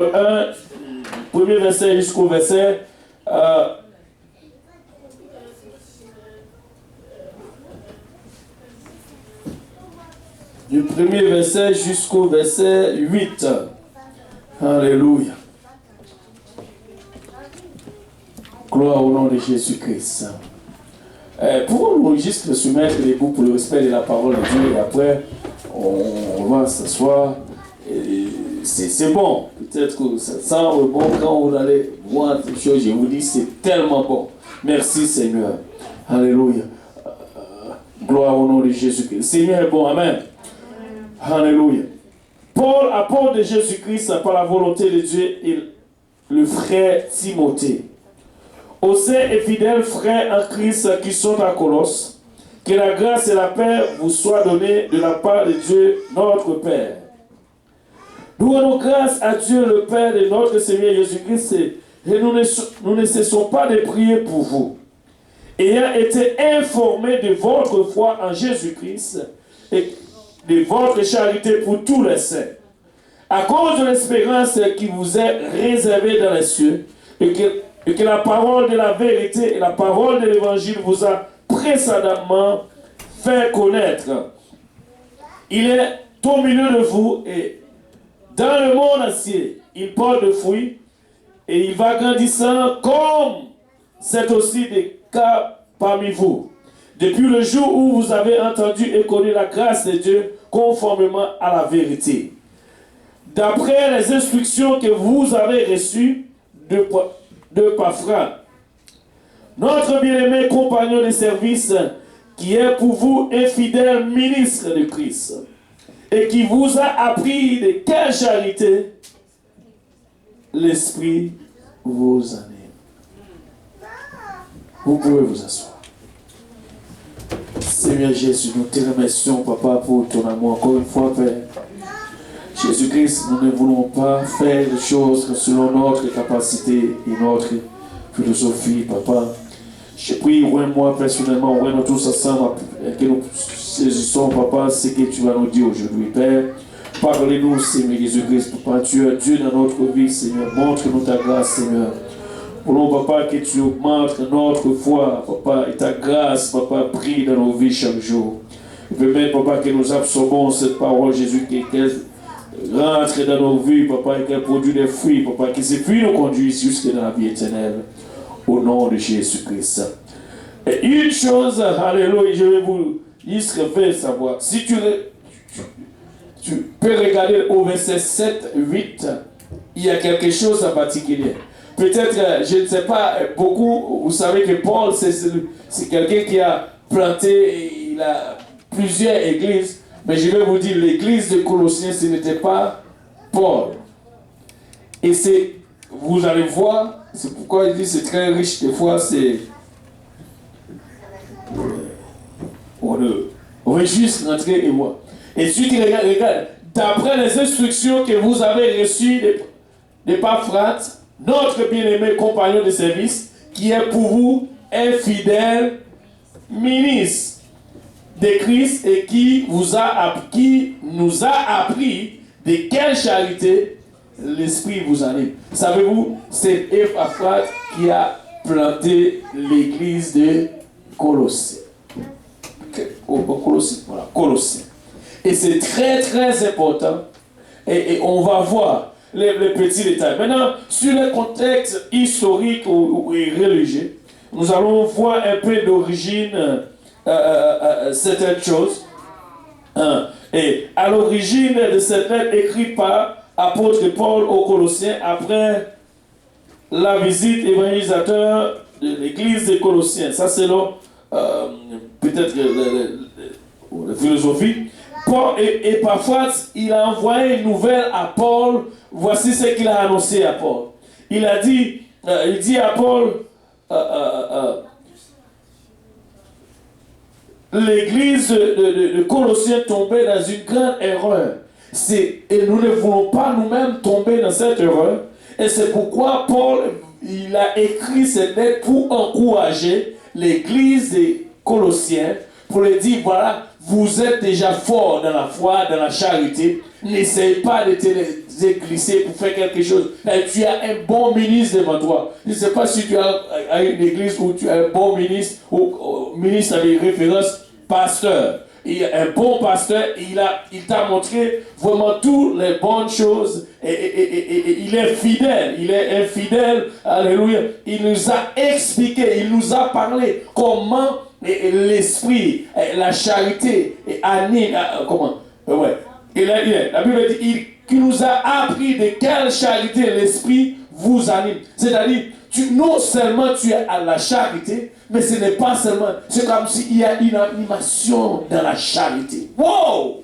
1, premier verset jusqu'au verset du premier verset jusqu'au verset 8. Alléluia. Gloire au nom de Jésus-Christ. Pouvons-nous juste se mettre debout pour le respect de la parole de Dieu et après on va s'asseoir. C'est bon. Peut-être que ça sent bon quand vous allez voir des choses. Je vous dis, c'est tellement bon. Merci Seigneur. Alléluia. Gloire au nom de Jésus-Christ. Seigneur est bon. Amen. Alléluia. Paul, apôtre de Jésus-Christ, par la volonté de Dieu, et le frère Timothée. Aux saints et fidèles frères en Christ qui sont à Colosse, que la grâce et la paix vous soient données de la part de Dieu, notre Père. Nous rendons grâce à Dieu, le Père de notre Seigneur Jésus-Christ, et nous ne cessons pas de prier pour vous, ayant été informés de votre foi en Jésus-Christ et de votre charité pour tous les saints, à cause de l'espérance qui vous est réservée dans les cieux, et que la parole de la vérité et la parole de l'évangile vous a précédemment fait connaître. Il est au milieu de vous et dans le monde entier, il porte de fruits et il va grandissant comme c'est aussi des cas parmi vous. Depuis le jour où vous avez entendu et connu la grâce de Dieu conformément à la vérité. D'après les instructions que vous avez reçues de Paphras, notre bien-aimé compagnon de service, qui est pour vous un fidèle ministre de Christ, et qui vous a appris de quelle charité l'Esprit vous anime. Vous pouvez vous asseoir. Seigneur Jésus, nous te remercions, Papa, pour ton amour. Encore une fois, Père, Jésus-Christ, nous ne voulons pas faire les choses selon notre capacité et notre philosophie, Papa. Je prie, moi personnellement, nous tous ensemble, que nous saisissons, Papa, ce que tu vas nous dire aujourd'hui, Père. Parlez-nous, Seigneur Jésus-Christ, Papa. Tu es Dieu dans notre vie, Seigneur. Montre-nous ta grâce, Seigneur. Voulons, Papa, que tu augmentes notre foi, Papa, et ta grâce, Papa, brille dans nos vies chaque jour. Je permets, Papa, que nous absorbons cette parole, Jésus, qu'elle rentre dans nos vies, Papa, et qu'elle produit des fruits, Papa, que ces fruits nous conduisent jusque dans la vie éternelle. Au nom de Jésus-Christ. Et une chose, alléluia, je vais vous juste faire savoir. Si tu peux regarder au verset 7, 8, il y a quelque chose en particulier. Peut-être, je ne sais pas, beaucoup, vous savez que Paul, c'est quelqu'un qui a planté, il a plusieurs églises, mais je vais vous dire, l'église de Colossiens, ce n'était pas Paul. Et c'est, vous allez voir, c'est pourquoi il dit c'est très riche, des fois c'est... On veut juste rentrer et voir. Et si tu regardes, d'après les instructions que vous avez reçues de Paphras, notre bien-aimé compagnon de service, qui est pour vous un fidèle ministre de Christ et qui nous a appris de quelle charité l'Esprit vous anime. Savez-vous, c'est Paphras qui a planté l'église de Colossiens. Colossiens. Et c'est très très important. Et on va voir les petits détails. Maintenant, sur le contexte historique ou religieux, nous allons voir un peu d'origine certaines choses. Et à l'origine de cette lettre écrite par apôtre Paul aux Colossiens après la visite évangélisateur de l'église des Colossiens. Ça c'est peut-être la philosophie. Paul et parfois il a envoyé une nouvelle à Paul. Voici ce qu'il a annoncé à Paul. Il dit à Paul, l'église de Colossiens tombait dans une grande erreur. Et nous ne voulons pas nous-mêmes tomber dans cette erreur. Et c'est pourquoi Paul, il a écrit cette lettre pour encourager l'église des Colossiens, pour leur dire, voilà, vous êtes déjà forts dans la foi, dans la charité, N'essaye pas de te laisser glisser pour faire quelque chose. Tu as un bon ministre devant toi. Je ne sais pas si tu as une église où tu as un bon ministre, ou ministre avec référence pasteur. Il est un bon pasteur, il t'a montré vraiment toutes les bonnes choses et il est infidèle, alléluia. Il nous a expliqué, il nous a parlé comment l'esprit, la charité anime, la Bible dit qu'il nous a appris de quelle charité l'esprit vous anime. C'est-à-dire, non seulement tu es à la charité, mais ce n'est pas seulement, c'est comme s'il y a une animation dans la charité. Wow!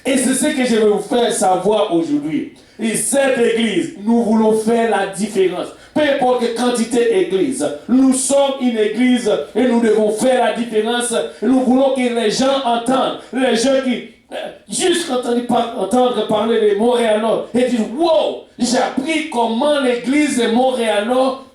Et c'est ce que je vais vous faire savoir aujourd'hui. Et cette église, nous voulons faire la différence. Peu importe la quantité d'église, nous sommes une église et nous devons faire la différence. Nous voulons que les gens entendent, les gens qui juste entendre parler de Montréal-Nord et dire wow, j'ai appris comment l'église de Montréal-Nord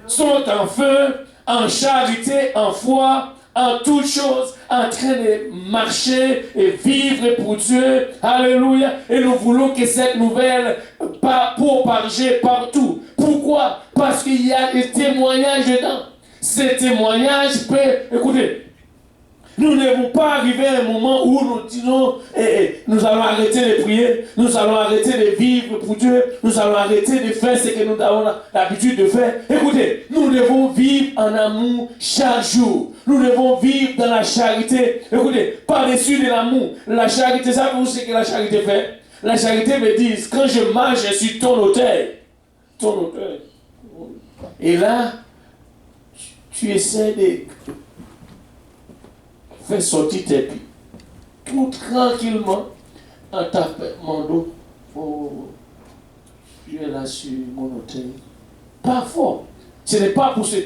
sont en feu, en charité, en foi, en toutes choses, en train de marcher et vivre pour Dieu. Alléluia. Et nous voulons que cette nouvelle propager partout. Pourquoi? Parce qu'il y a des témoignages dedans. Ces témoignages peuvent, écoutez, nous ne devons pas arriver à un moment où nous disons nous allons arrêter de prier, nous allons arrêter de vivre pour Dieu, nous allons arrêter de faire ce que nous avons l'habitude de faire. Écoutez, nous devons vivre en amour chaque jour. Nous devons vivre dans la charité. Écoutez, par-dessus de l'amour, la charité, savez-vous ce que la charité fait? La charité me dit, quand je marche, je suis ton auteur. Ton auteur. Et là, tu essaies de faire sortir tes pieds. Tout tranquillement, en tapant mon dos. Oh, tu es là sur mon autel. Pas fort. Ce n'est pas pour ce.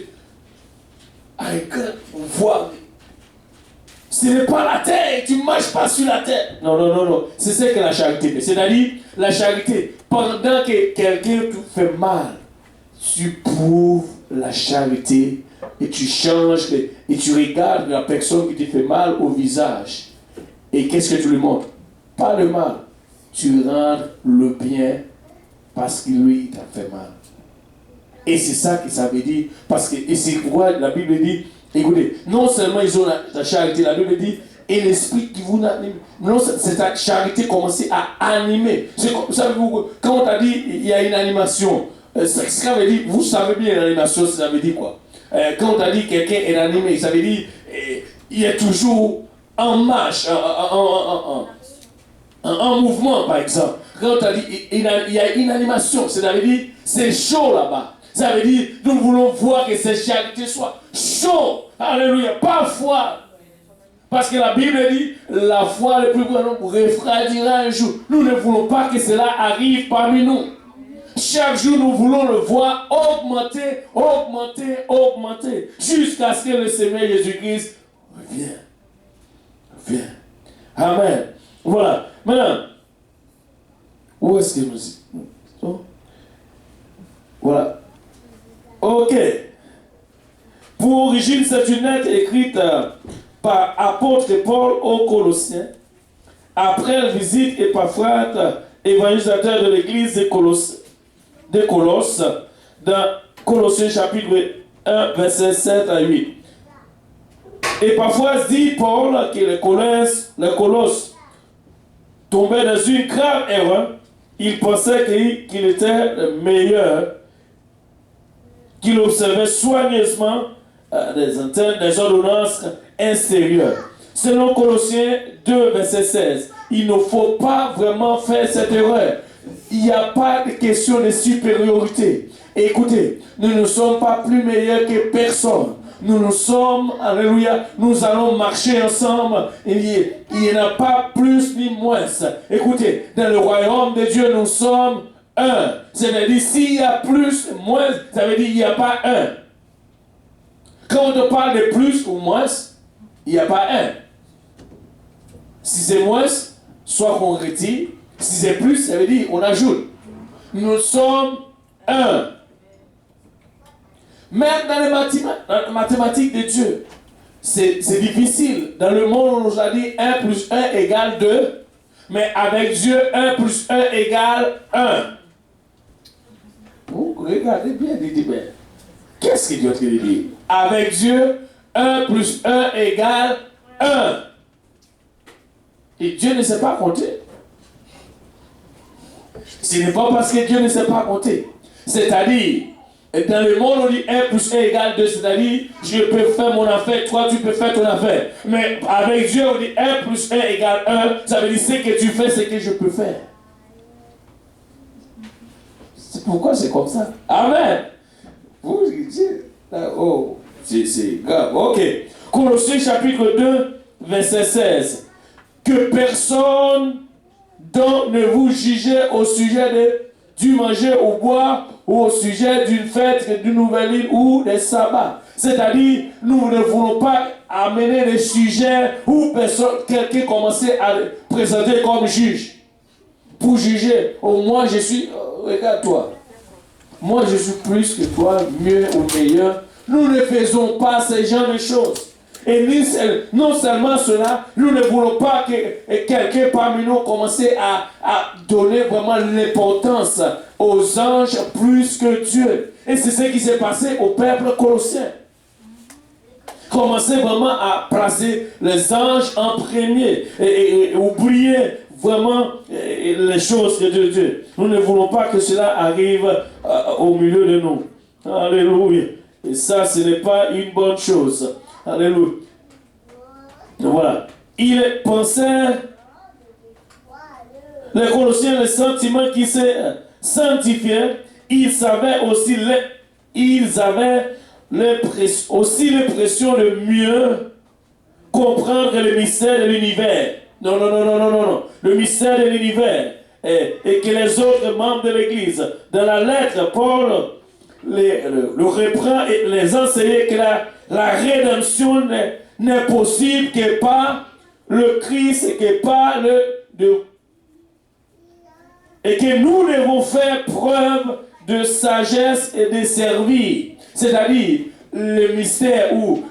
Avec voir. Ce n'est pas la terre. Tu ne marches pas sur la terre. Non, non, non, non. C'est ce que la charité fait. C'est-à-dire, la charité, pendant que quelqu'un te fait mal, tu prouves la charité. Et tu changes, et tu regardes la personne qui te fait mal au visage. Et qu'est-ce que tu lui montres? Pas le mal. Tu rends le bien parce que lui, il t'a fait mal. Et c'est ça que ça veut dire. Parce que, et c'est pourquoi la Bible dit, écoutez, non seulement ils ont la charité, la Bible dit, et l'esprit qui vous anime. Non, c'est ta charité commencer à animer. Savez-vous, quand on t'a dit, il y a une animation, ça veut dire, vous savez bien l'animation, ça veut dire quoi? Quand on a dit quelqu'un est animé, ça veut dire il est toujours en marche, en mouvement, par exemple. Quand on a dit il y a une animation, ça veut dire c'est chaud là-bas. Ça veut dire nous voulons voir que cette charité soit chaud. Alléluia, pas froid. Parce que la Bible dit la foi le plus grand nombre refroidira un jour. Nous ne voulons pas que cela arrive parmi nous. Chaque jour, nous voulons le voir augmenter, augmenter, augmenter, jusqu'à ce que le Seigneur Jésus-Christ revienne. Amen. Voilà. Maintenant, où est-ce que nous sommes? Voilà. Ok. Pour origine, c'est une lettre écrite par apôtre Paul aux Colossiens. Après la visite Épaphras, évangélisateur de l'église de Colosses, dans Colossiens chapitre 1, verset 7 à 8. Et parfois dit Paul que les Colosses tombaient dans une grave erreur. Il pensait qu'il était le meilleur, qu'il observait soigneusement des ordonnances extérieures. Selon Colossiens 2, verset 16, il ne faut pas vraiment faire cette erreur. Il n'y a pas de question de supériorité. Écoutez, nous ne sommes pas plus meilleurs que personne. Nous sommes, alléluia, nous allons marcher ensemble. Il n'y en a pas plus ni moins. Écoutez, dans le royaume de Dieu, nous sommes un. C'est-à-dire, s'il y a plus, moins, ça veut dire qu'il n'y a pas un. Quand on te parle de plus ou moins, il n'y a pas un. Si c'est moins, soit qu'on retire. Si c'est plus, ça veut dire on ajoute. Nous sommes un. Même dans les mathématiques de Dieu, c'est difficile. Dans le monde, on nous a dit 1 plus 1 égale 2. Mais avec Dieu, 1 plus 1 égale 1. Vous regardez bien, dites bien. Qu'est-ce que Dieu te dit? Avec Dieu, 1 plus 1 égale 1. Et Dieu ne sait pas compter. Ce n'est pas parce que Dieu ne sait pas compter. C'est-à-dire, dans le monde, on dit 1 plus 1 égale 2. C'est-à-dire, je peux faire mon affaire, toi, tu peux faire ton affaire. Mais avec Dieu, on dit 1 plus 1 égale 1. Ça veut dire, ce que tu fais, c'est que je peux faire. C'est pourquoi c'est comme ça. Amen. Vous dites, oh, c'est grave. Ok. Colossiens chapitre 2, verset 16. Que personne donc ne vous jugez au sujet du manger ou boire ou au sujet d'une fête, d'une nouvelle île ou des sabbats. C'est-à-dire, nous ne voulons pas amener des sujets où quelqu'un commençait à présenter comme juge. Pour juger, oh, moi je suis, regarde-toi, moi je suis plus que toi, mieux ou meilleur. Nous ne faisons pas ce genre de choses. Et non seulement cela, nous ne voulons pas que quelqu'un parmi nous commence à donner vraiment l'importance aux anges plus que Dieu. Et c'est ce qui s'est passé au peuple colossien. Commencer vraiment à placer les anges en premier et oublier vraiment les choses de Dieu. Nous ne voulons pas que cela arrive au milieu de nous. Alléluia. Et ça, ce n'est pas une bonne chose. Alléluia. Voilà. Il pensait, les Colossiens, le sentiment qui s'est sanctifié, ils avaient aussi l'impression de mieux comprendre le mystère de l'univers. Non. Le mystère de l'univers. Et que les autres membres de l'Église, dans la lettre, Paul le reprend et les enseigne que la rédemption n'est possible que par le Christ et que par et que nous devons faire preuve de sagesse et de servir. C'est-à-dire, le mystère où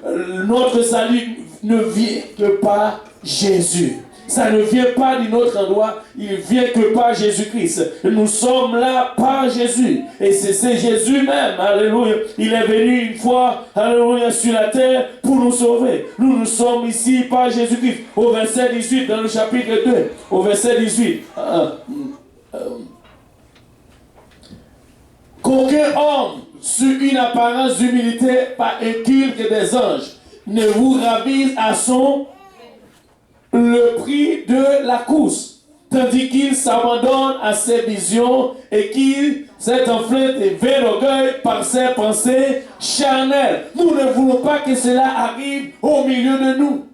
notre salut ne vient que par Jésus. Ça ne vient pas d'un autre endroit, il vient que par Jésus-Christ. Nous sommes là par Jésus. Et c'est Jésus même, alléluia. Il est venu une fois, alléluia, sur la terre pour nous sauver. Nous sommes ici par Jésus-Christ. Au verset 18, dans le chapitre 2, au verset 18. Qu'aucun homme, sur une apparence d'humilité, pas inculte des anges, ne vous ravise à le prix de la course, tandis qu'il s'abandonne à ses visions et qu'il s'est enflé de vain orgueil par ses pensées charnelles. Nous ne voulons pas que cela arrive au milieu de nous.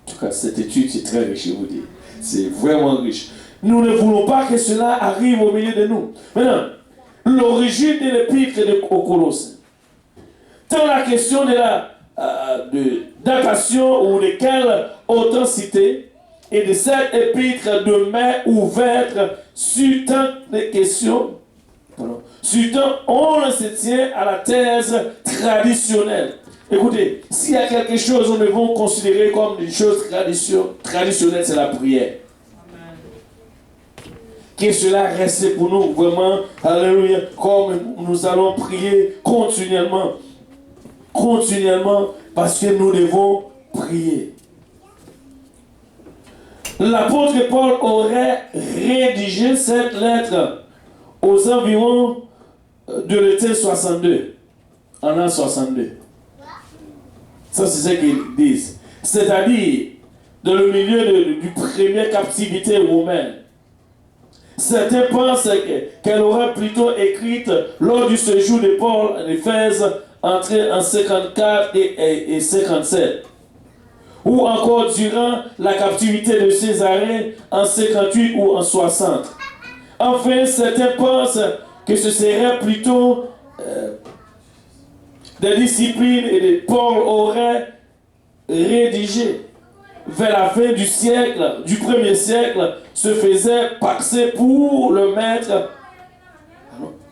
En tout cas, cette étude, c'est très riche, je vous dis. C'est vraiment riche. Nous ne voulons pas que cela arrive au milieu de nous. Maintenant, l'origine de l'épître aux Colossiens. Tant la question de la datation ou de quelle authenticité et de cette épître demeure ouverte sur tant de questions. Sur tant on se tient à la thèse traditionnelle. Écoutez, s'il y a quelque chose nous devons considérer comme une chose traditionnelle, c'est la prière. Que cela reste pour nous vraiment, alléluia, comme nous allons prier continuellement, parce que nous devons prier. L'apôtre Paul aurait rédigé cette lettre aux environs de l'été 62, en l'an 62. Ça, c'est ce qu'ils disent. C'est-à-dire, dans le milieu du première captivité romaine. Certains pensent qu'elle aurait plutôt écrite lors du séjour de Paul en Éphèse en 54 et 57. Ou encore durant la captivité de Césarée en 58 ou en 60. Enfin, certains pensent que ce serait plutôt des disciplines et que Paul aurait rédigé vers la fin du siècle, du premier siècle, se faisait passer pour le maître.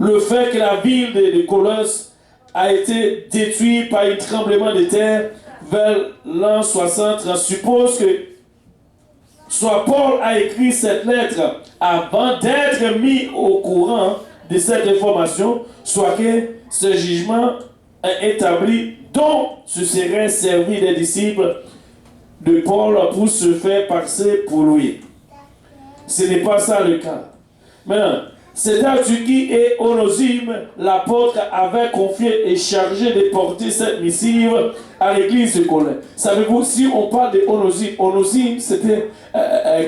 Le fait que la ville de Colosse a été détruite par un tremblement de terre vers l'an 60, suppose que soit Paul a écrit cette lettre avant d'être mis au courant de cette information, soit que ce jugement est établi dont se seraient servis des disciples de Paul pour se faire passer pour lui. Ce n'est pas ça le cas. Maintenant, c'est à Turquie et Onésime, l'apôtre avait confié et chargé de porter cette missive à l'église de Corinthe. Savez-vous, si on parle de Onésime, c'était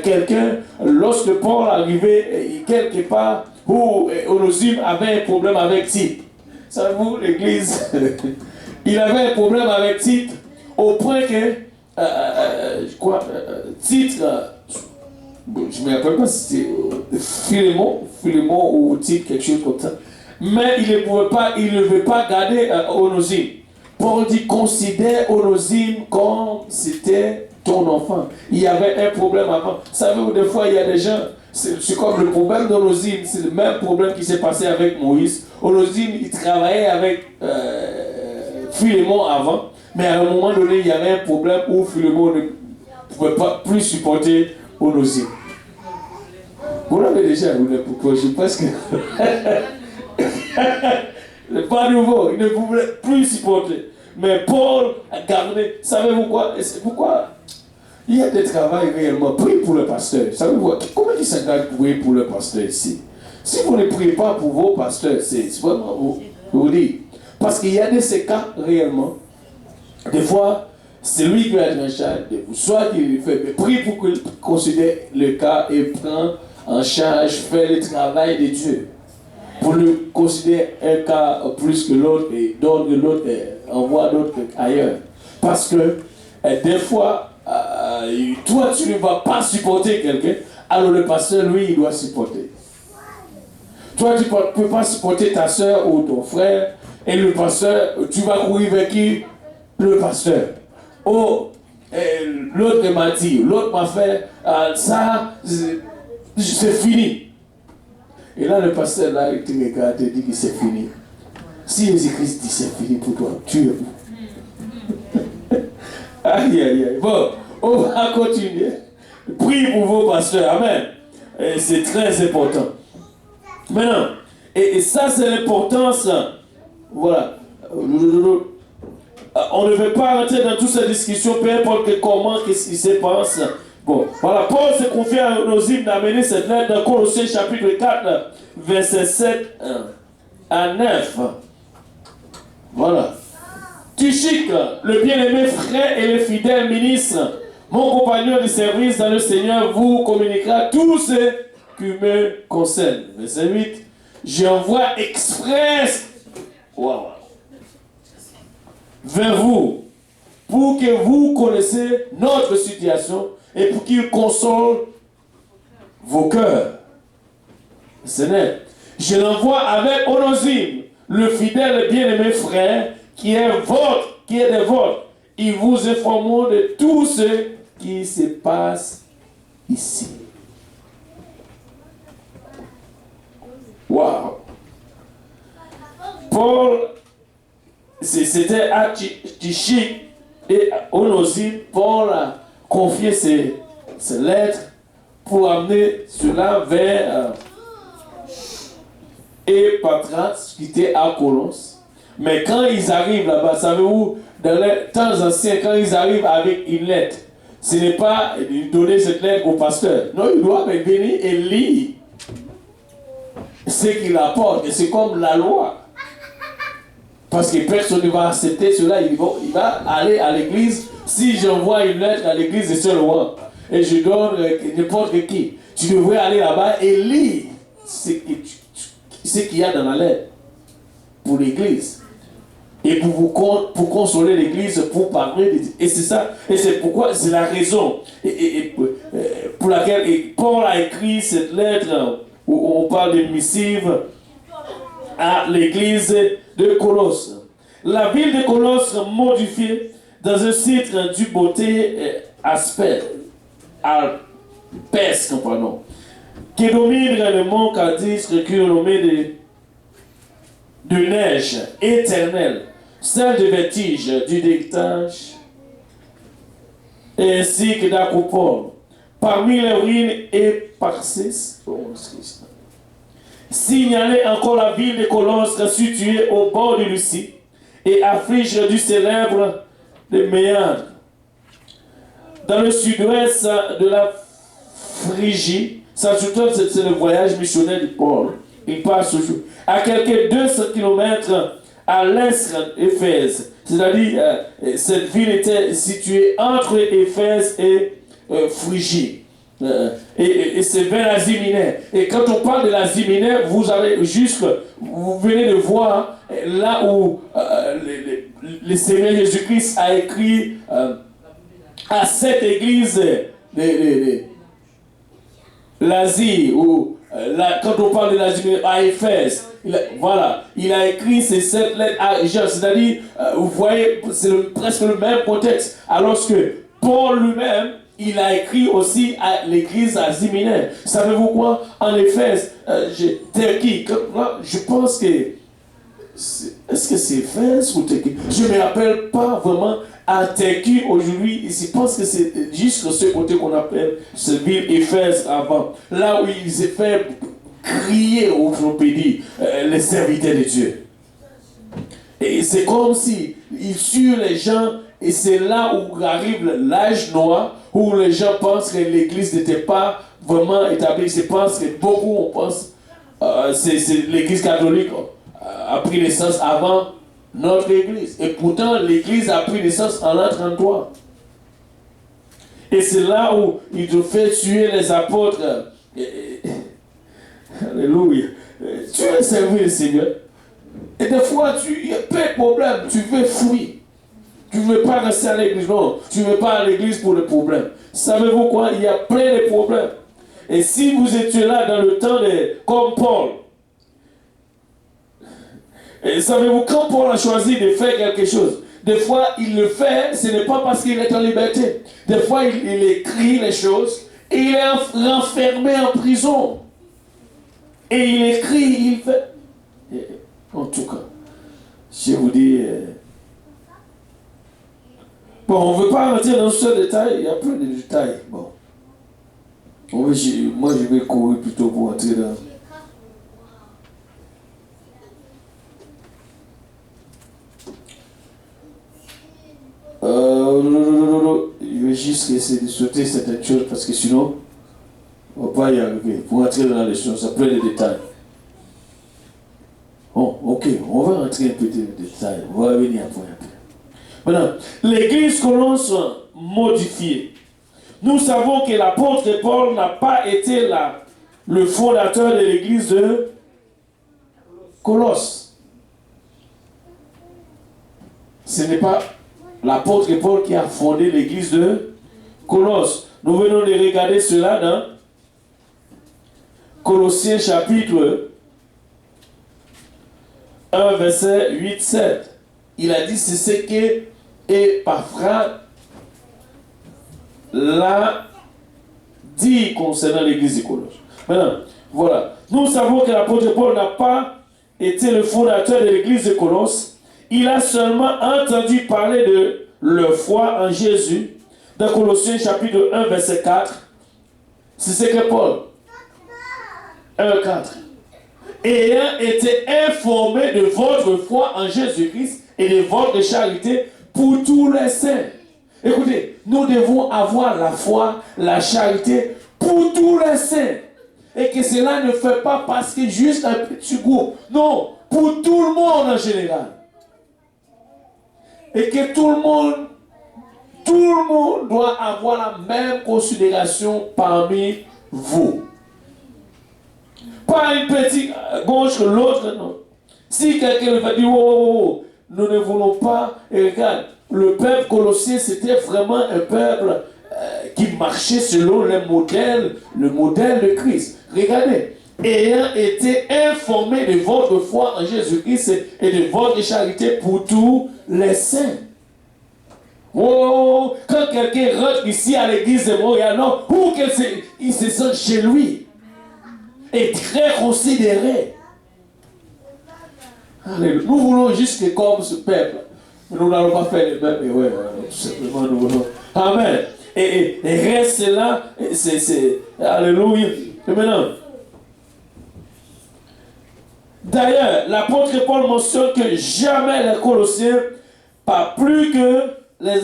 quelqu'un, lorsque Paul arrivait quelque part où Onésime avait un problème avec Tite. Savez-vous, l'église, il avait un problème avec Tite au point que, Tite, je ne me rappelle pas si c'était Philémon ou Tite, quelque chose comme ça. Mais il ne veut pas garder Onésime. Paul dit, considère Onésime comme c'était ton enfant. Il y avait un problème avant. Savez-vous, des fois, il y a des gens, c'est comme le problème d'Onésime, c'est le même problème qui s'est passé avec Moïse. Onésime, il travaillait avec Philémon avant, mais à un moment donné, il y avait un problème où Philémon ne pouvait pas plus supporter Onésime. Vous l'avez déjà, je pense que pas nouveau, il ne pouvait plus supporter. Mais Paul a gardé, savez-vous quoi? Pourquoi il y a des travails réellement. Priez pour le pasteur. Savez-vous combien il s'engage pour prier pour le pasteur ici? Si vous ne priez pas pour vos pasteurs, c'est vraiment vous dire. Parce qu'il y a de ces cas réellement. Des fois, c'est lui qui va être en charge de vous. Soit qu'il fait, mais priez pour qu'il considère le cas et prend en charge, fait le travail de Dieu. Pour le considérer un cas plus que l'autre et d'autres que l'autre envoie d'autres ailleurs. Parce que des fois, toi tu ne vas pas supporter quelqu'un, alors le pasteur, lui, il doit supporter. Toi, tu ne peux pas supporter ta soeur ou ton frère, et le pasteur, tu vas courir vers qui? Le pasteur. Oh, l'autre m'a dit, l'autre m'a fait, ça, c'est fini. Et là, le pasteur, là, il te regarde et dit que c'est fini. Si Jésus-Christ dit c'est fini pour toi, tu es où? Aïe, aïe, aïe. Bon, on va continuer. Priez pour vos pasteurs. Amen. Et c'est très important. Maintenant, et ça, c'est l'importance. Voilà. On ne veut pas rentrer dans toutes ces discussions, peu importe comment, qu'est-ce qui se passe. Bon, voilà, Paul se confie à Onésime d'amener cette lettre dans Colossiens chapitre 4, verset 7 à 9. Voilà. Tychique, le bien-aimé frère et le fidèle ministre, mon compagnon de service dans le Seigneur, vous communiquera tout ce qui me concerne. Verset 8. J'envoie express vers vous pour que vous connaissiez notre situation et pour qu'il console vos cœurs. C'est net. Je l'envoie avec Onésime, le fidèle et bien-aimé frère, qui est des vôtres. Ils vous informeront de tout ce qui se passe ici. Waouh! Paul, c'était à Tychique et Onésime, Paul a confié ses lettres pour amener cela vers Épatras, qui était à Colosse. Mais quand ils arrivent là-bas, savez-vous, dans les temps anciens, quand ils arrivent avec une lettre, ce n'est pas de donner cette lettre au pasteur. Non, ils doivent venir et lire ce qu'il apporte. Et c'est comme la loi. Parce que personne ne va accepter cela. Il va aller à l'église. Si j'envoie une lettre à l'église de Saint-Laurent et je donne n'importe qui, tu devrais aller là-bas et lire ce qu'il y a dans la lettre pour l'église. Et pour consoler l'église, pour parler. Et c'est ça. Et c'est pourquoi, c'est la raison pour laquelle Paul a écrit cette lettre où on parle de missive à l'église de Colosse. La ville de Colosse modifiée dans un site du beauté alpesque, pardon, qui domine le mont Cadiz, renommé de neige éternelle, celle de vertige, du détage ainsi que d'acropole, parmi les ruines éparses, signaler encore la ville de Colostre située au bord du Lucie et afflige du célèbre de Méandre. Dans le sud-ouest de la Phrygie, ça c'est le voyage missionnaire de Paul. Il passe toujours à quelques 200 km à l'est d'Éphèse. C'est-à-dire, cette ville était située entre Éphèse et Phrygie. Et c'est vers l'Asie mineure. Et quand on parle de l'Asie mineure, vous venez de voir là où le Seigneur Jésus-Christ a écrit à cette église de l'Asie, ou quand on parle de l'Asie mineure, à Éphèse. Il a écrit ces 7 lettres à Jean, c'est-à-dire, vous voyez, c'est presque le même contexte. Alors que Paul lui-même, il a écrit aussi à l'église Asie mineure. Savez-vous quoi? En Éphèse, Turquie, je pense que... Est-ce que c'est Éphèse ou Turquie? Je ne me rappelle pas vraiment. À Turquie, aujourd'hui, je pense que c'est juste ce côté qu'on appelle cette ville Éphèse avant. Là où ils s'est fait crier, on peut dire, les serviteurs de Dieu. Et c'est comme si ils tuent les gens, et c'est là où arrive l'âge noir, où les gens pensent que l'église n'était pas vraiment établie. Je pense que beaucoup, on pense, c'est l'église catholique a pris naissance avant notre église. Et pourtant, l'église a pris naissance en l'an 33. Et c'est là où ils ont fait tuer les apôtres. Alléluia. Tu veux servir le Seigneur. Et des fois, il y a plein de problèmes. Tu veux fuir. Tu ne veux pas rester à l'église. Non, tu ne veux pas à l'église pour le problème. Savez-vous quoi? Il y a plein de problèmes. Et si vous étiez là dans le temps comme Paul, et savez-vous, quand Paul a choisi de faire quelque chose, des fois il le fait, ce n'est pas parce qu'il est en liberté. Des fois il écrit les choses et il est renfermé en prison. Et il écrit, il fait. Et, en tout cas, je vous dis, bon, on ne veut pas rentrer dans ce détail, il y a plein de détails. Bon, moi je vais courir plutôt pour entrer dans... Je vais juste essayer de sauter certaines choses parce que sinon, on ne va pas y arriver. Pour entrer dans les choses, ça plein de détails. Bon, ok, on va rentrer un peu dans les détails. On va revenir après. Maintenant, l'église Colosse modifiée. Nous savons que l'apôtre Paul n'a pas été le fondateur de l'église de Colosse. Ce n'est pas l'apôtre Paul qui a fondé l'église de Colosse. Nous venons de regarder cela dans Colossiens chapitre 1, verset 8-7. Il a dit, c'est ce que Épaphras l'a dit concernant l'église de Colosse. Maintenant, voilà. Nous savons que l'apôtre Paul n'a pas été le fondateur de l'église de Colosse. Il a seulement entendu parler de leur foi en Jésus dans Colossiens chapitre 1, verset 4. C'est ce que Paul, 1, 4. Ayant été informé de votre foi en Jésus-Christ et de votre charité pour tous les saints. Écoutez, nous devons avoir la foi, la charité pour tous les saints. Et que cela ne fait pas parce que juste un petit groupe. Non, pour tout le monde en général. Et que tout le monde doit avoir la même considération parmi vous. Pas une petite gauche, l'autre, non. Si quelqu'un va dire, oh, nous ne voulons pas, et regarde, le peuple colossien, c'était vraiment un peuple qui marchait selon le modèle de Christ. Regardez, ayant été informé de votre foi en Jésus-Christ et de votre charité pour tous les saints. Oh, quand quelqu'un rentre ici à l'église de Montréal, non, ou qu'il se sent chez lui, est très considéré. Alléluia. Nous voulons juste que comme ce peuple, mais nous n'allons pas faire les mêmes erreurs. Tout simplement, nous voulons. Amen. et reste là. Alléluia. Et maintenant, d'ailleurs, l'apôtre Paul mentionne que jamais les Colossiens, pas plus que les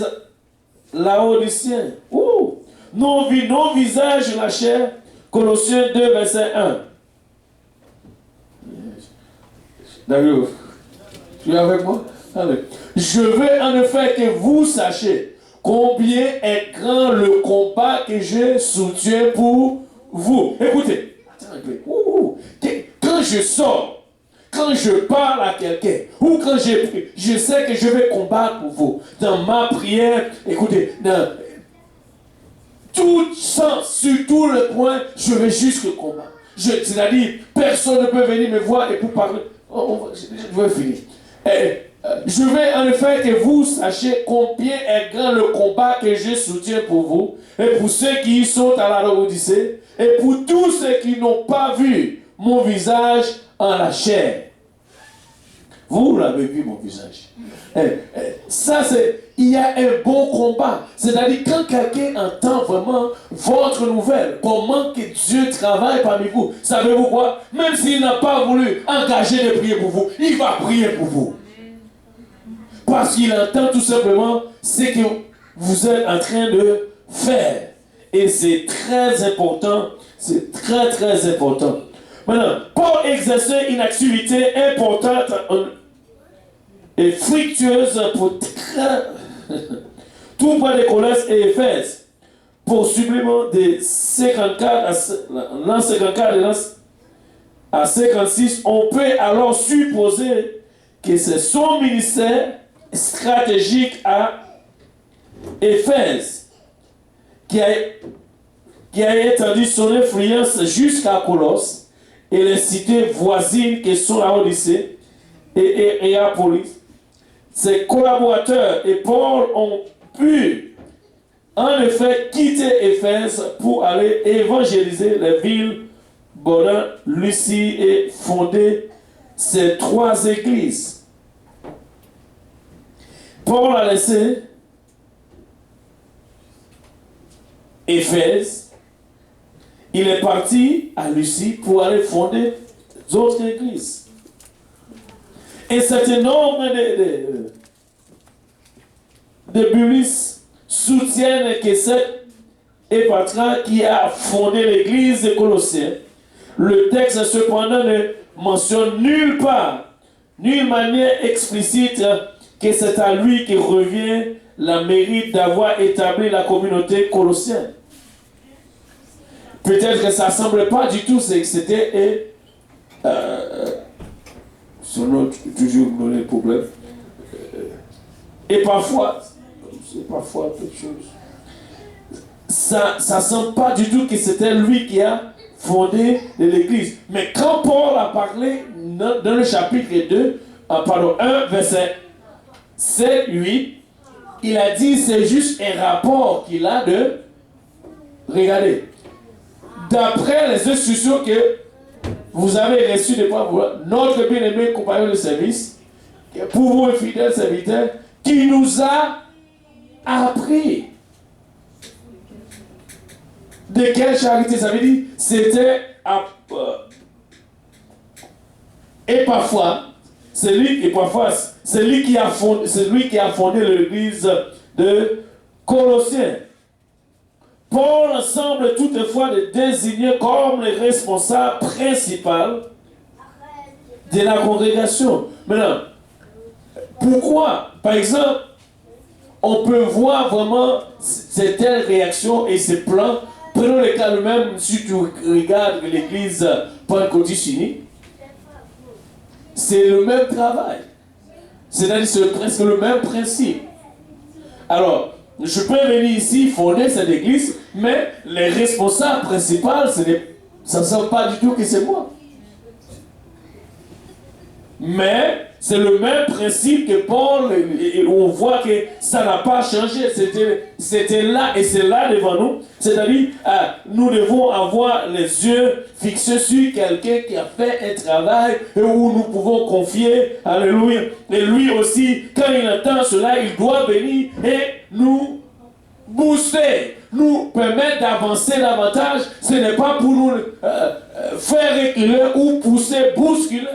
Laodiciens. Nos visages, la chair. Colossiens 2, verset 1. D'accord. Tu es avec moi? Allez. Je veux en effet que vous sachiez combien est grand le combat que je soutiens pour vous. Écoutez. Quand je sors, quand je parle à quelqu'un, ou quand je prie, je sais que je vais combattre pour vous. Dans ma prière, écoutez, dans tout sens, sur tout le point, je vais juste combattre. C'est-à-dire, personne ne peut venir me voir et pour parler. Je vais finir. Je veux en effet que vous sachiez combien est grand le combat que je soutiens pour vous, et pour ceux qui y sont à la Odyssée, et pour tous ceux qui n'ont pas vu mon visage en la chair. Vous l'avez vu, mon visage. Ça, il y a un bon combat. C'est-à-dire, quand quelqu'un entend vraiment votre nouvelle, comment que Dieu travaille parmi vous, savez-vous quoi? Même s'il n'a pas voulu engager de prier pour vous, il va prier pour vous. Parce qu'il entend tout simplement ce que vous êtes en train de faire. Et c'est très important. C'est très, très important. Maintenant, Paul exerçait une activité importante et fructueuse pour tout près de Colosse et Éphèse. Pour supplément de 54 l'an 54 et l'an à 56, on peut alors supposer que c'est son ministère stratégique à Éphèse qui a étendu son influence jusqu'à Colosse et les cités voisines qui sont à Odyssée et Hiérapolis. Ses collaborateurs et Paul ont pu en effet quitter Éphèse pour aller évangéliser les villes Bodin, Lucie et fonder ces 3 églises. Paul a laissé Éphèse. Il est parti à Lucie pour aller fonder d'autres églises. Et cet nombre de biblistes soutiennent que c'est Épatra qui a fondé l'église de Colossiens. Le texte cependant ne mentionne nulle part, nulle manière explicite que c'est à lui qui revient la mérite d'avoir établi la communauté colossienne. Peut-être que ça ne semble pas du tout ce que c'était son nom toujours donné problème. Et parfois, c'est parfois quelque chose. Ça ne semble pas du tout que c'était lui qui a fondé l'église. Mais quand Paul a parlé dans le chapitre 2, 1, verset 7, 8, il a dit c'est juste un rapport qu'il a de regarder. D'après les instructions que vous avez reçues de Paul, notre bien-aimé compagnon de service, pour vous un fidèle serviteur, qui nous a appris. De quelle charité ça veut dire? C'était et parfois c'est lui qui a fondé l'église de Colossiens. Paul semble toutefois le désigner comme le responsable principal de la congrégation. Maintenant, pourquoi? Par exemple, on peut voir vraiment ces telles réactions et ces plans. Prenons le cas même, si tu regardes l'église pentecôtiste unie, c'est le même travail. C'est-à-dire c'est presque le même principe. Alors, je peux venir ici fonder cette église, mais les responsables principaux, ça ne semble pas du tout que c'est moi. Mais c'est le même principe que Paul, on voit que ça n'a pas changé. C'était là et c'est là devant nous. C'est-à-dire, nous devons avoir les yeux fixés sur quelqu'un qui a fait un travail et où nous pouvons confier. Alléluia. Et lui aussi, quand il entend cela, il doit venir et nous booster nous permettre d'avancer davantage, ce n'est pas pour nous faire reculer ou pousser, bousculer.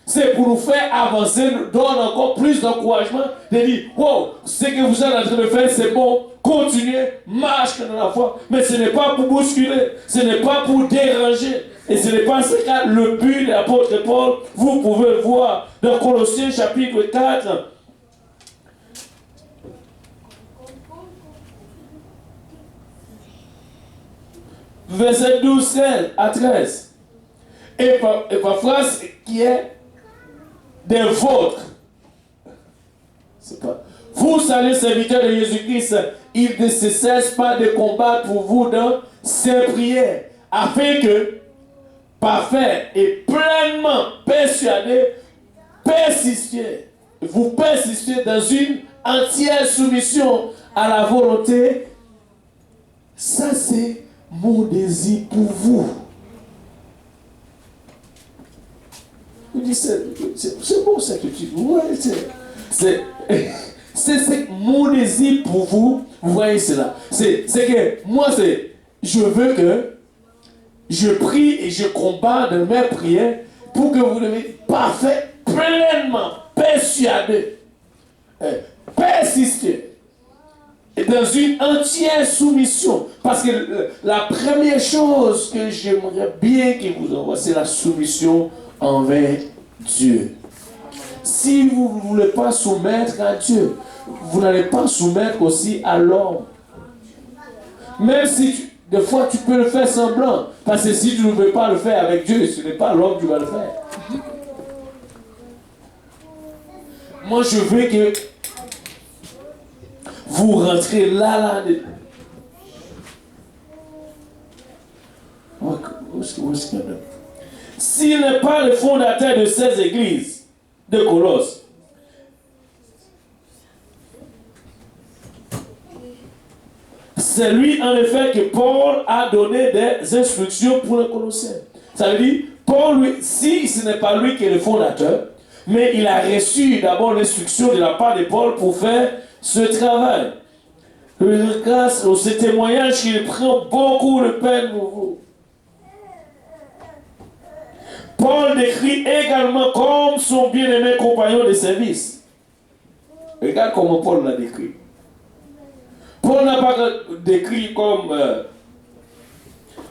C'est pour nous faire avancer, nous donner encore plus d'encouragement, de dire, wow, ce que vous êtes en train de faire, c'est bon, continuez, marche dans la foi. Mais ce n'est pas pour bousculer, ce n'est pas pour déranger. Et ce n'est pas ce qu'a le but de l'apôtre Paul. Vous pouvez le voir dans Colossiens chapitre 4. Verset 12 à 13. Et paraphrase qui est des vôtres. C'est pas. Vous, salés serviteurs de Jésus-Christ, il ne se cesse pas de combattre pour vous dans ses prières, afin que, parfait et pleinement persuadé, vous persistez dans une entière soumission à la volonté. Ça, c'est mon désir pour vous. Je dis, c'est bon ça que tu dis. Ouais, c'est mon désir pour vous. Vous voyez cela. C'est que moi, je veux que je prie et je combats dans mes prières pour que vous deveniez parfait, pleinement persuadé, persister dans une entière soumission. Parce que la première chose que j'aimerais bien qu'il vous envoie, c'est la soumission envers Dieu. Si vous ne voulez pas soumettre à Dieu, vous n'allez pas soumettre aussi à l'homme. Même si des fois tu peux le faire semblant, parce que si tu ne veux pas le faire avec Dieu, ce n'est pas l'homme qui va le faire. Moi je veux que vous rentrez là. S'il n'est pas le fondateur de ces églises de Colosse, c'est lui en effet que Paul a donné des instructions pour les Colossiens. Ça veut dire, Paul, lui, si ce n'est pas lui qui est le fondateur, mais il a reçu d'abord l'instruction de la part de Paul pour faire ce travail. Grâce à ce témoignage qu'il prend beaucoup de peine pour vous. Paul décrit également comme son bien-aimé compagnon de service. Regarde comment Paul l'a décrit. Paul n'a pas décrit comme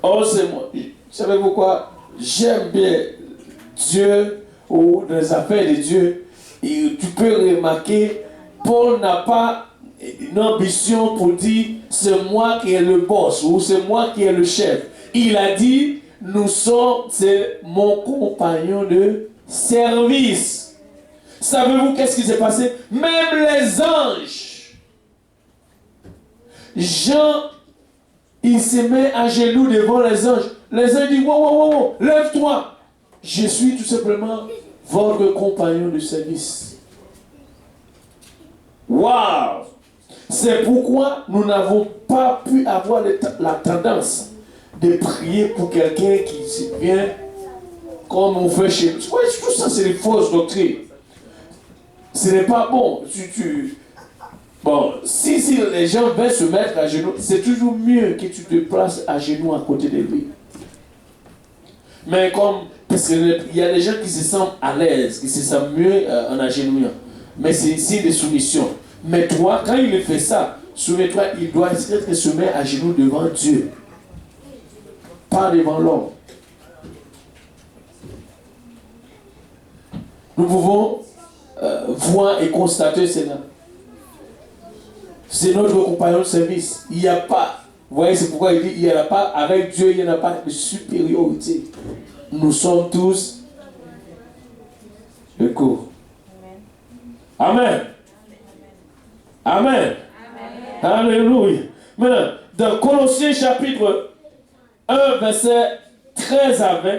oh c'est moi. Savez-vous quoi? J'aime bien Dieu ou les affaires de Dieu. Et tu peux remarquer, Paul n'a pas une ambition pour dire c'est moi qui est le boss ou c'est moi qui est le chef. Il a dit c'est mon compagnon de service. Savez-vous qu'est-ce qui s'est passé? Même les anges. Jean, il se met à genoux devant les anges. Les anges disent, wow, lève-toi. Je suis tout simplement votre compagnon de service. Waouh! C'est pourquoi nous n'avons pas pu avoir la tendance de prier pour quelqu'un qui vient comme on fait chez nous. Tout ça, c'est des fausses doctrines. Ce n'est pas bon. Bon, si les gens veulent se mettre à genoux, c'est toujours mieux que tu te places à genoux à côté de lui. Mais parce qu'il y a des gens qui se sentent à l'aise, qui se sentent mieux en agenouillant. Mais c'est ici des soumissions. Mais toi, quand il fait ça, souviens-toi, il doit être se mettre à genoux devant Dieu. Pas devant l'homme. Nous pouvons voir et constater cela. C'est notre compagnon de service. Il n'y a pas, vous voyez, c'est pourquoi il dit, il n'y a pas, avec Dieu, il n'y en a pas de supériorité. Nous sommes tous égaux. Amen. Amen. Amen. Alléluia. Maintenant, dans Colossiens chapitre 1, verset 13 à 20,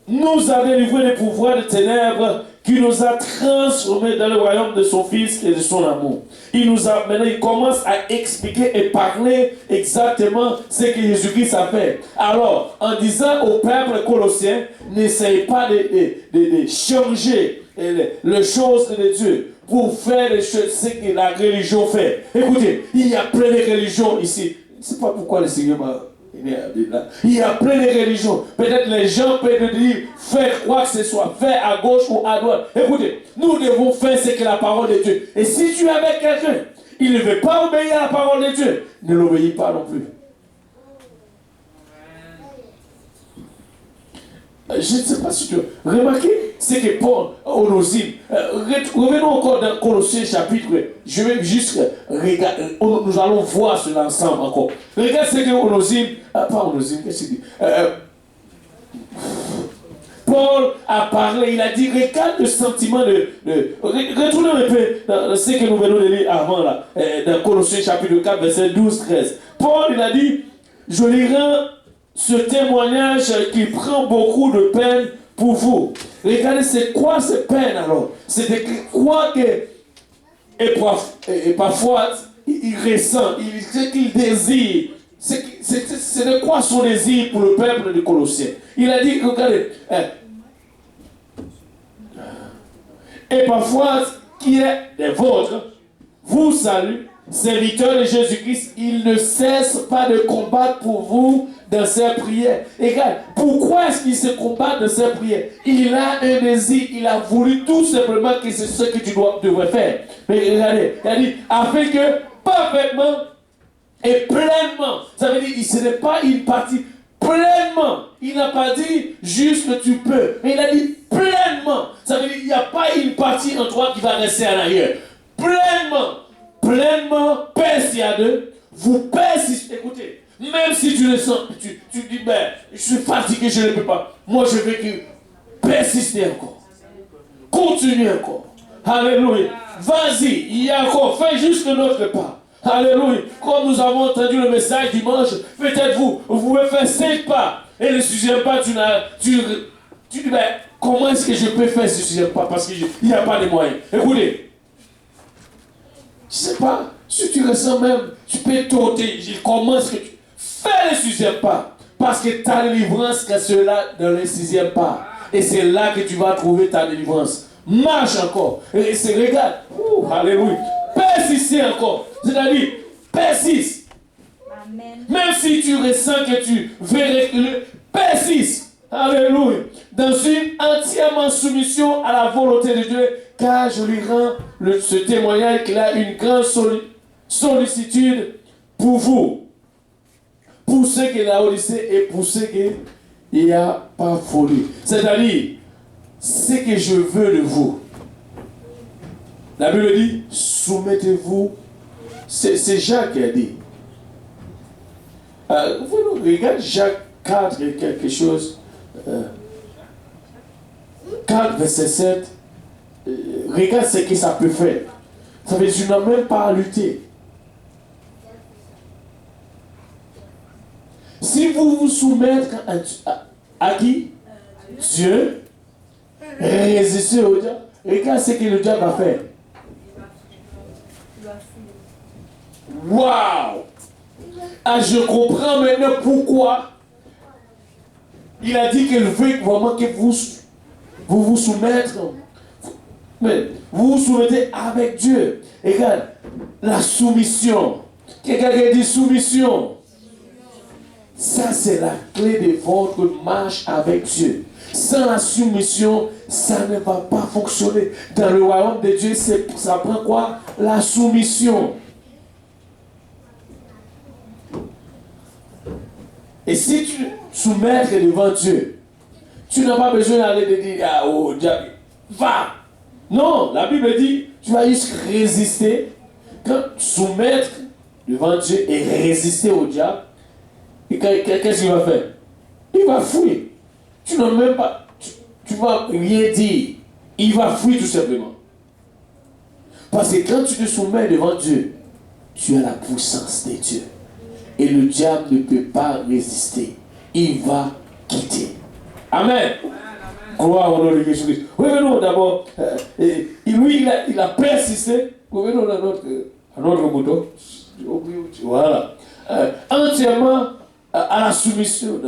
nous a délivré des pouvoirs de ténèbres qui nous a transformés dans le royaume de son Fils et de son amour. Maintenant, il commence à expliquer et parler exactement ce que Jésus-Christ a fait. Alors, en disant au peuple colossien, n'essayez pas de changer les choses de Dieu pour faire les choses, ce que la religion fait. Écoutez, il y a plein de religions ici. Je ne sais pas pourquoi le Seigneur m'a aidé à dire là. Il y a plein de religions. Peut-être les gens peuvent dire, faire quoi que ce soit, faire à gauche ou à droite. Écoutez, nous devons faire ce que la parole de Dieu. Et si tu es avec quelqu'un, il ne veut pas obéir à la parole de Dieu, ne l'obéis pas non plus. Je ne sais pas si tu as remarqué, c'est que Paul, Onésime, revenons encore dans Colossiens chapitre, je vais juste regarder, nous allons voir cela ensemble encore. Regarde ce que Onésime, pas Onésime, qu'est-ce qu'il dit Paul a parlé, il a dit, regarde le sentiment retournons un peu dans ce que nous venons de lire avant là, dans Colossiens chapitre 4, verset 12-13. Paul, il a dit, je lui rends ce témoignage qui prend beaucoup de peine pour vous. Regardez, c'est quoi cette peine alors? C'est de quoi que, et parfois, il ressent, ce qu'il désire. C'est de quoi son désir pour le peuple de Colossiens. Il a dit, regardez, et parfois, qui est des vôtres, vous salue, serviteur de Jésus-Christ, il ne cesse pas de combattre pour vous dans ses prières. Et regarde, pourquoi est-ce qu'il se combat dans ses prières? Il a un désir, il a voulu tout simplement que c'est ce que tu devrais faire. Mais regardez, il a dit, afin que parfaitement et pleinement, ça veut dire, ce n'est pas une partie, pleinement. Il n'a pas dit juste que tu peux, mais il a dit pleinement. Ça veut dire, il n'y a pas une partie en toi qui va rester en arrière. Pleinement persuadé, vous persistez. Écoutez, même si tu le sens, tu dis, ben, je suis fatigué, je ne peux pas. Moi, je veux que persister encore. Continue encore. Alléluia. Vas-y, il y a encore, fais juste notre pas. Alléluia. Comme nous avons entendu le message dimanche, peut-être vous pouvez faire 5 pas. Et le 6e pas, tu dis, ben, comment est-ce que je peux faire ce 6e pas? Parce qu'il n'y a pas de moyens. Écoutez, je ne sais pas, si tu ressens même, tu peux t'ôter. Comment est-ce que tu fais le 6e pas? Parce que ta délivrance est là dans le 6e pas. Et c'est là que tu vas trouver ta délivrance. Marche encore. Et regarde. Alléluia. Persistez encore. C'est-à-dire, persiste. Amen. Même si tu ressens que tu veux reculer, persiste. Alléluia. Dans une entièrement soumission à la volonté de Dieu, car je lui rends ce témoignage qu'il a une grande sollicitude pour vous. Pour ceux qui l'ont Odyssée et pour ceux qui il n'y a pas folie. C'est-à-dire, ce que je veux de vous. La Bible dit, soumettez-vous. C'est Jacques qui a dit. Regarde Jacques 4 et quelque chose. 4 verset 7. Regarde ce que ça peut faire. Ça veut dire que tu n'as même pas à lutter. Si vous vous soumettez à qui? Dieu. Résistez au diable. Regarde ce que le diable a fait. Waouh! Ah, je comprends maintenant pourquoi il a dit qu'il veut vraiment que vous vous soumettez. Mais vous vous soumettez avec Dieu. Regarde, la soumission. Quelqu'un qui dit soumission. Ça, c'est la clé de votre marche avec Dieu. Sans la soumission, ça ne va pas fonctionner. Dans le royaume de Dieu, ça prend quoi? La soumission. Et si tu soumets devant Dieu, tu n'as pas besoin d'aller te dire, ah, oh, diable, va. Non, la Bible dit, tu vas juste résister. Quand soumettre devant Dieu et résister au diable, et qu'est-ce qu'il va faire? Il va fuir. Tu n'as même pas, tu vas rien dire. Il va fuir tout simplement. Parce que quand tu te soumets devant Dieu, tu as la puissance de Dieu. Et le diable ne peut pas résister. Il va quitter. Amen. Gloire au nom de Jésus-Christ. Revenons d'abord. Lui, il a persisté. Revenons à notre mouton. Voilà. Entièrement à la soumission.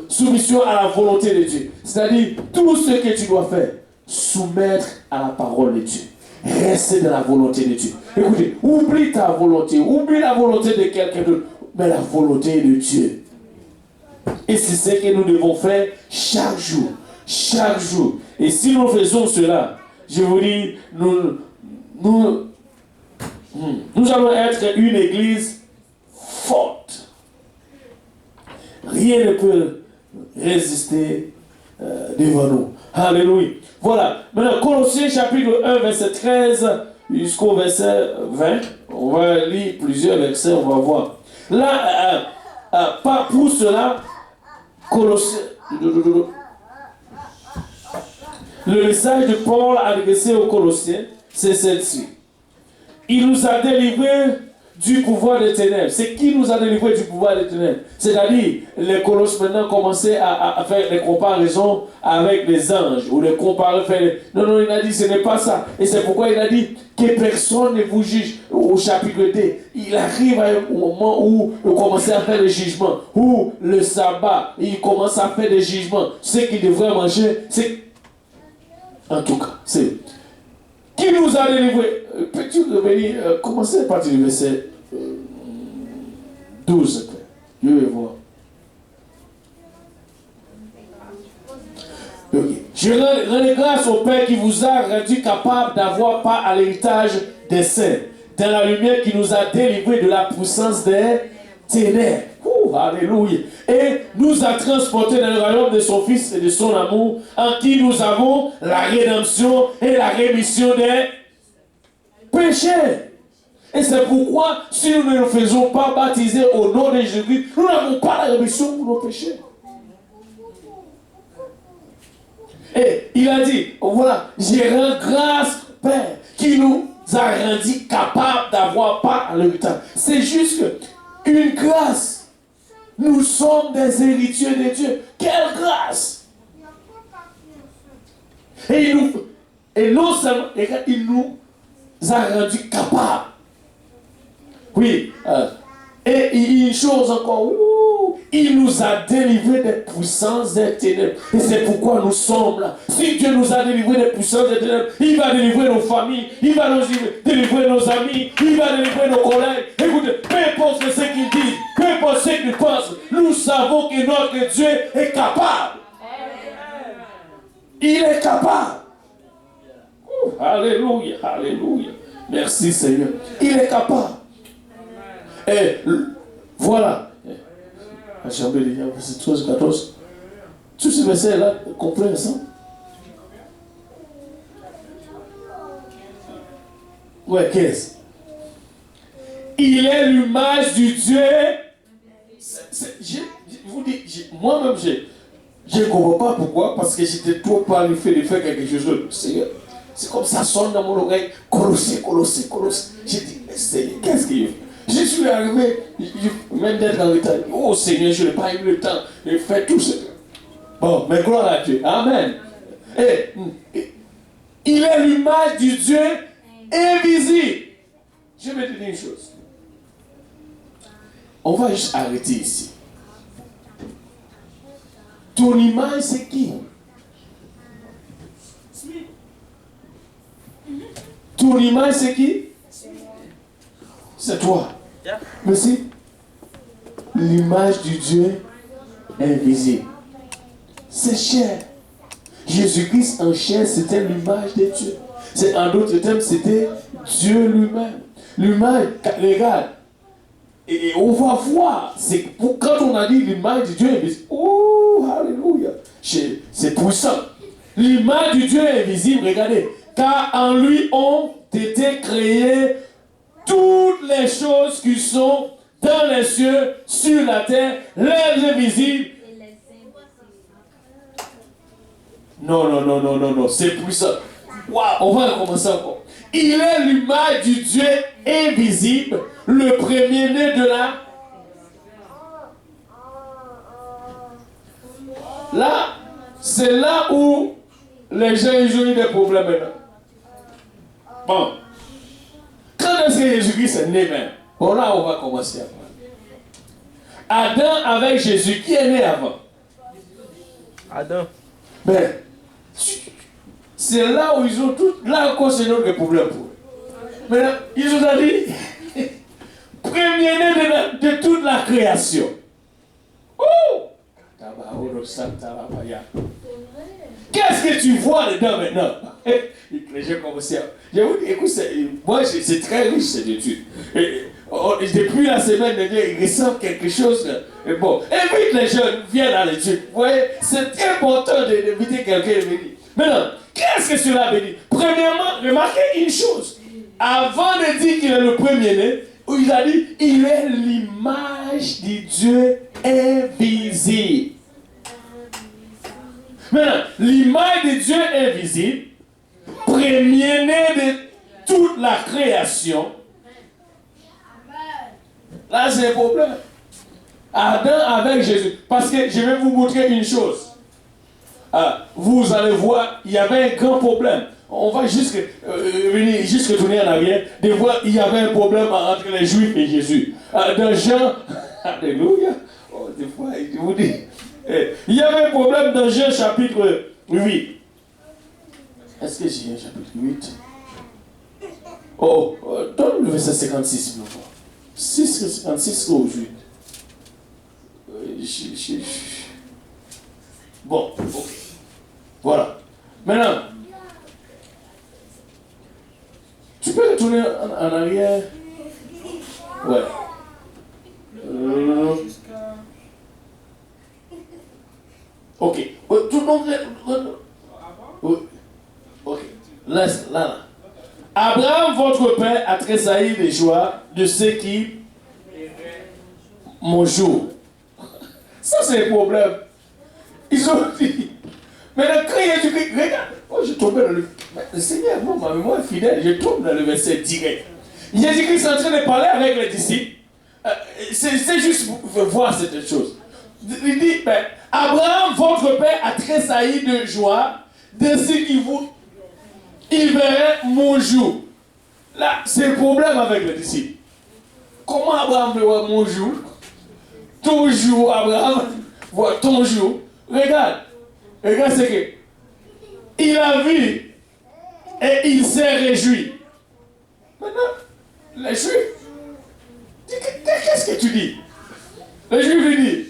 Soumission à la volonté de Dieu. C'est-à-dire, tout ce que tu dois faire, soumettre à la parole de Dieu. Restez dans la volonté de Dieu. Écoutez, oublie ta volonté, oublie la volonté de quelqu'un d'autre, mais la volonté de Dieu. Et c'est ce que nous devons faire chaque jour. Chaque jour. Et si nous faisons cela, je vous dis, nous allons être une église forte. Rien ne peut résister devant nous. Alléluia. Voilà. Maintenant, Colossiens chapitre 1, verset 13 jusqu'au verset 20. On va lire plusieurs versets, on va voir. Là, pas pour cela, Colossiens. Le message de Paul adressé aux Colossiens, c'est celle-ci. Il nous a délivrés du pouvoir des ténèbres. C'est qui nous a délivrés du pouvoir des ténèbres? C'est-à-dire, les Colosses maintenant commençaient à faire des comparaisons avec les anges, ou les comparer. Non, il a dit, ce n'est pas ça. Et c'est pourquoi il a dit que personne ne vous juge. Au chapitre 2, il arrive à un moment où il commence à faire des jugements, où le sabbat, il commence à faire des jugements. Ce qu'il devrait manger, c'est... En tout cas, c'est... Qui nous a délivrés? Peux-tu revenir, commencer à partir du verset 12. Je vais voir. Okay. Je rends grâce au Père qui vous a rendu capable d'avoir part à l'héritage des saints, dans la lumière qui nous a délivrés de la puissance des ténèbres. Alléluia. Et nous a transportés dans le royaume de son Fils et de son amour, en qui nous avons la rédemption et la rémission des péchés. Et c'est pourquoi, si nous ne nous faisons pas baptiser au nom de Jésus, nous n'avons pas la rémission pour nos péchés. Et il a dit, voilà, je rends grâce, Père, qui nous a rendu capables d'avoir part à l'héritage. C'est juste une grâce. Nous sommes des héritiers de Dieu. Quelle grâce! Et non seulement, il nous a rendus capables. Oui. Et une chose encore, il nous a délivrés des puissances des ténèbres. Et c'est pourquoi nous sommes là. Si Dieu nous a délivrés des puissances des ténèbres, il va délivrer nos familles, il va nous délivrer nos amis, il va délivrer nos collègues. Écoutez, peu importe ce qu'ils disent, peu importe ce qu'ils pensent, nous savons que notre Dieu est capable. Il est capable. Alléluia, alléluia. Merci Seigneur. Il est capable. Et voilà. Chambre de verset 13, 14. Tous ces versets-là, comprennent ça? Ouais, 15. Il est l'image du Dieu. Je vous dis, moi-même, je ne comprends pas pourquoi, parce que j'étais trop par le fait de faire quelque chose d'autre. C'est comme ça sonne dans mon oreille. Colossiens. J'ai dit, mais Seigneur, qu'est-ce qu'il fait? Je suis arrivé, même d'être dans le temps. Oh Seigneur, je n'ai pas eu le temps de faire tout ça. Bon, mais gloire à Dieu. Amen. Et il est l'image du Dieu invisible. Je vais te dire une chose. On va juste arrêter ici. Ton image, c'est qui? Ton image, c'est qui? C'est toi. Mais c'est l'image du Dieu invisible. C'est chair. Jésus-Christ en chair, c'était l'image de Dieu. En d'autres termes, c'était Dieu lui-même. L'image, regarde. Et on va voir. Quand on a dit l'image du Dieu invisible, oh, alléluia. C'est puissant. L'image du Dieu invisible, regardez. Car en lui ont été créées toutes les choses qui sont dans les cieux, sur la terre, les invisibles. Non, c'est puissant. Wow, on va recommencer encore. Il est l'image du Dieu invisible, le premier-né de la... Là, c'est là où les gens ont eu des problèmes maintenant. Bon. Quand est-ce que Jésus-Christ est né même? Bon là, on va commencer à parler. Adam avec Jésus, qui est né avant? Adam. Mais, c'est là où ils ont tout. Là encore, c'est notre problème pour eux. Maintenant, ils ont dit premier-né de toute la création. Oh! Qu'est-ce que tu vois dedans maintenant? Les gens commencent à. Je vous dis, écoute, moi, c'est très riche cette étude. Depuis la semaine dernière, ils ressentent quelque chose. Et bon, évite les jeunes, viennent à l'étude. Vous voyez, c'est important d'éviter quelqu'un de venir. Maintenant, qu'est-ce que cela veut dire? Premièrement, remarquez une chose. Avant de dire qu'il est le premier-né, il a dit il est l'image du Dieu invisible. Maintenant, l'image de Dieu invisible, premier-né de toute la création. Là, c'est un problème. Adam avec Jésus. Parce que je vais vous montrer une chose. Vous allez voir, il y avait un grand problème. On va juste retourner en arrière, de voir il y avait un problème entre les Juifs et Jésus. Dans Jean, alléluia, des fois, je vous dis, il y avait un problème dans Jean chapitre 8. Est-ce que j'ai un chapitre 8? Donne le verset 56, s'il vous plaît. 56 au 8. Bon, ok. Voilà. Maintenant, tu peux retourner en arrière. Ouais. Ok. Tout le monde. Ok. Laisse, là. Abraham, votre père, a tressailli de joie de ceux qui mon jour. Ça, c'est le problème. Ils ont dit. Maintenant, quand Jésus-Christ, regarde, je tombais dans le Seigneur, moi, ma mémoire est fidèle, je tombe dans le verset direct. Jésus-Christ est en train de parler avec les disciples. C'est juste pour voir cette chose. Il dit, Abraham, votre père, a tressailli de joie de ce il verrait mon jour. Là, c'est le problème avec les disciples. Comment Abraham peut voir mon jour? Ton jour, Abraham, voit ton jour. Regarde ce que. Il a vu et il s'est réjoui. Maintenant, les Juifs, qu'est-ce que tu dis? Les Juifs lui disent,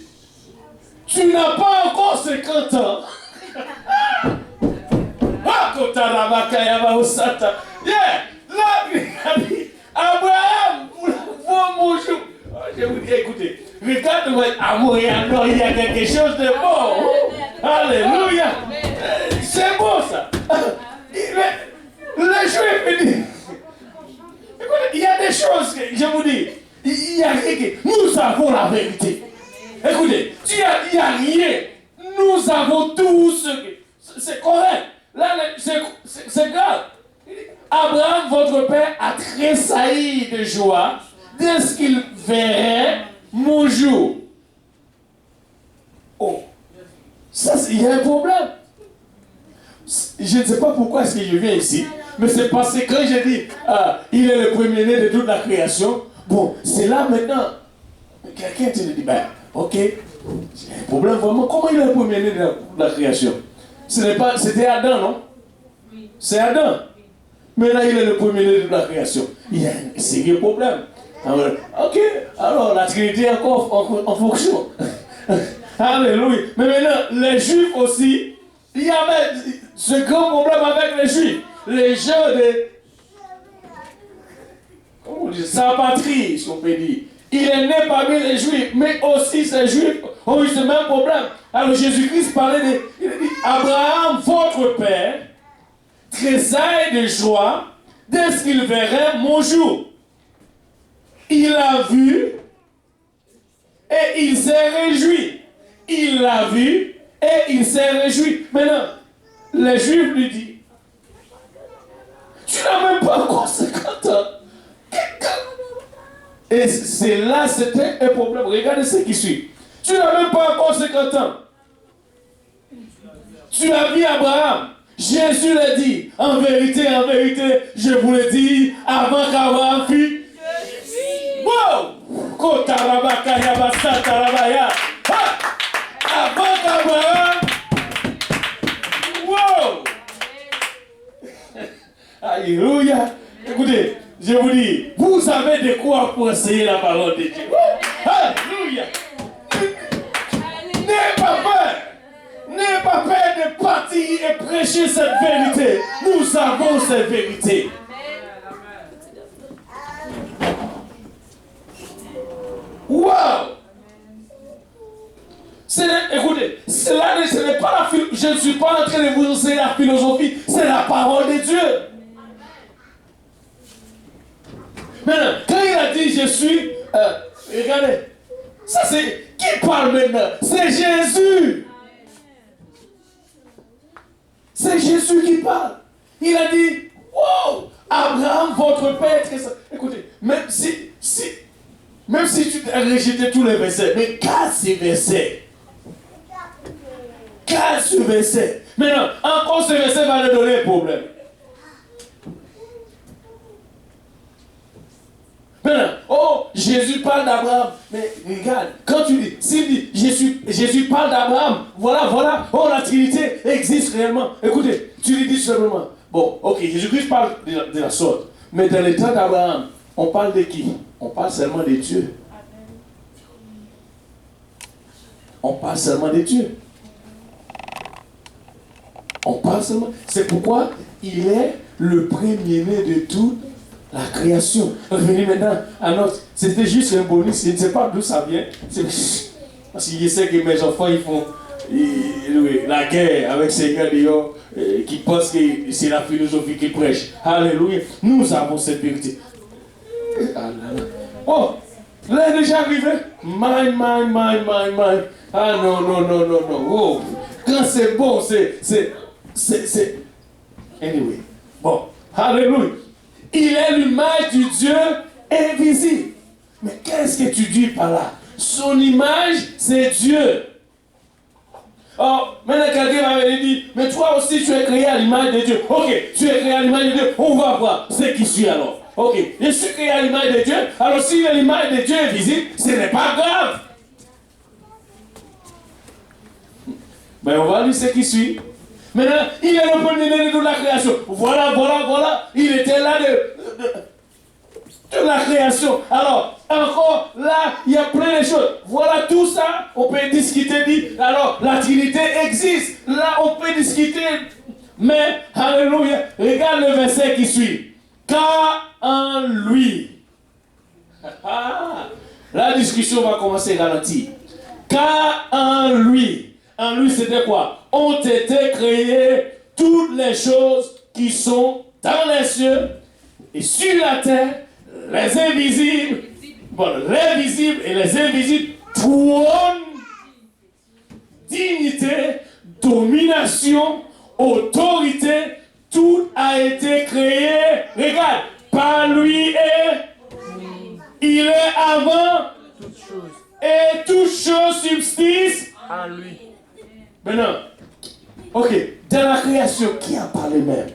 tu n'as pas encore 50 ans. Là, Abraham, voit mon jour. Je vous dis, écoutez, regarde votre amour, il y a quelque chose de bon. Alléluia. C'est beau ça. Le Juif me dit, écoutez, il y a des choses que, je vous dis, il y a rien que, nous avons la vérité. Écoutez, il n'y a rien. Nous avons tout ce que, c'est correct. Là, c'est grave. Abraham, votre père, a tressailli de joie de ce qu'il verrait mon jour. Oh, ça, il y a un problème. Je ne sais pas pourquoi est-ce que je viens ici, mais c'est parce que quand j'ai dit, il est le premier-né de toute la création, bon, c'est là maintenant, quelqu'un te dit, ok, j'ai un problème vraiment, comment il est le premier-né de la création? C'était Adam, non? C'est Adam. Mais là, il est le premier-né de la création. Il y a un sérieux problème. Alors, ok, alors la Trinité est encore en fonction. Alléluia. Mais maintenant, les Juifs aussi, il y avait ce grand problème avec les Juifs. Les gens de. Comment on dit? Sa patrie, si on peut dire. Il est né parmi les Juifs, mais aussi ces Juifs ont eu ce même problème. Alors Jésus-Christ parlait de. Il a dit, Abraham, votre père, tressaille de joie de ce qu'il verrait mon jour. Il l'a vu et il s'est réjoui. Il l'a vu et il s'est réjoui. Maintenant, les Juifs lui disent, tu n'as même pas encore 50 ans. Et c'est là, c'était un problème. Regardez ce qui suit. Tu n'as même pas encore 50 ans. Tu as vu Abraham. Jésus l'a dit, en vérité, je vous le dis, avant qu'Abraham fût. Wow! Avant qu'Abraham. Wow! Alléluia. Écoutez, je vous dis, vous avez de quoi pour enseigner la parole de Dieu. Alléluia. N'ayez pas peur. N'ayez pas peur de partir et prêcher cette vérité. Nous avons cette vérité. Wow! Écoutez, ce n'est pas je ne suis pas en train de vous enseigner la philosophie, c'est la parole de Dieu. Maintenant, quand il a dit je suis, regardez, ça c'est, qui parle maintenant? C'est Jésus. C'est Jésus qui parle. Il a dit, wow, Abraham, votre père, écoutez, même si tu as rejeté tous les versets, mais garde ces versets. Garde ce verset. Maintenant, encore ce verset va nous donner un problème. Maintenant, oh, Jésus parle d'Abraham. Mais regarde, quand tu dis, s'il dit, Jésus parle d'Abraham, voilà, oh, la Trinité existe réellement. Écoutez, tu lui dis simplement, bon, ok, Jésus-Christ parle de la sorte. Mais dans le temps d'Abraham, on parle de qui? On parle seulement de Dieu. On parle seulement de Dieu. On parle seulement. C'est pourquoi il est le premier-né de toute la création. Revenez maintenant à notre. C'était juste un bonus. Je ne sais pas d'où ça vient. Parce que je sais que mes enfants, ils font la guerre avec ces gars dehors qui pensent que c'est la philosophie qui prêche. Alléluia. Nous avons cette vérité. Oh, là, est déjà arrivé. Mine. Ah non. Oh. Quand c'est bon, c'est. Anyway. Bon. Alléluia. Il est l'image du Dieu invisible. Mais qu'est-ce que tu dis par là? Son image, c'est Dieu. Oh, maintenant quelqu'un m'avait dit, mais toi aussi tu es créé à l'image de Dieu. Ok, tu es créé à l'image de Dieu. On va voir ce qui suit alors. Ok, je suis créé à l'image de Dieu. Alors si l'image de Dieu est visible, ce n'est pas grave. Mais on va lire ce qui suit. Maintenant, il est le premier-né de toute la création. Voilà. Il était là de la création. Alors, encore là, il y a plein de choses. Voilà tout ça, on peut discuter. Alors, la Trinité existe. Là, on peut discuter. Mais, alléluia, regarde le verset qui suit. Car en lui. La discussion va commencer ralentie. Car en lui. En lui, c'était quoi? Ont été créées toutes les choses qui sont dans les cieux et sur la terre, les invisibles, les visibles et les invisibles, trône, dignité, domination, autorité, tout a été créé, regarde, par lui et il est avant et toutes choses subsistent en lui. Maintenant, ok, dans la création, qui a parlé même?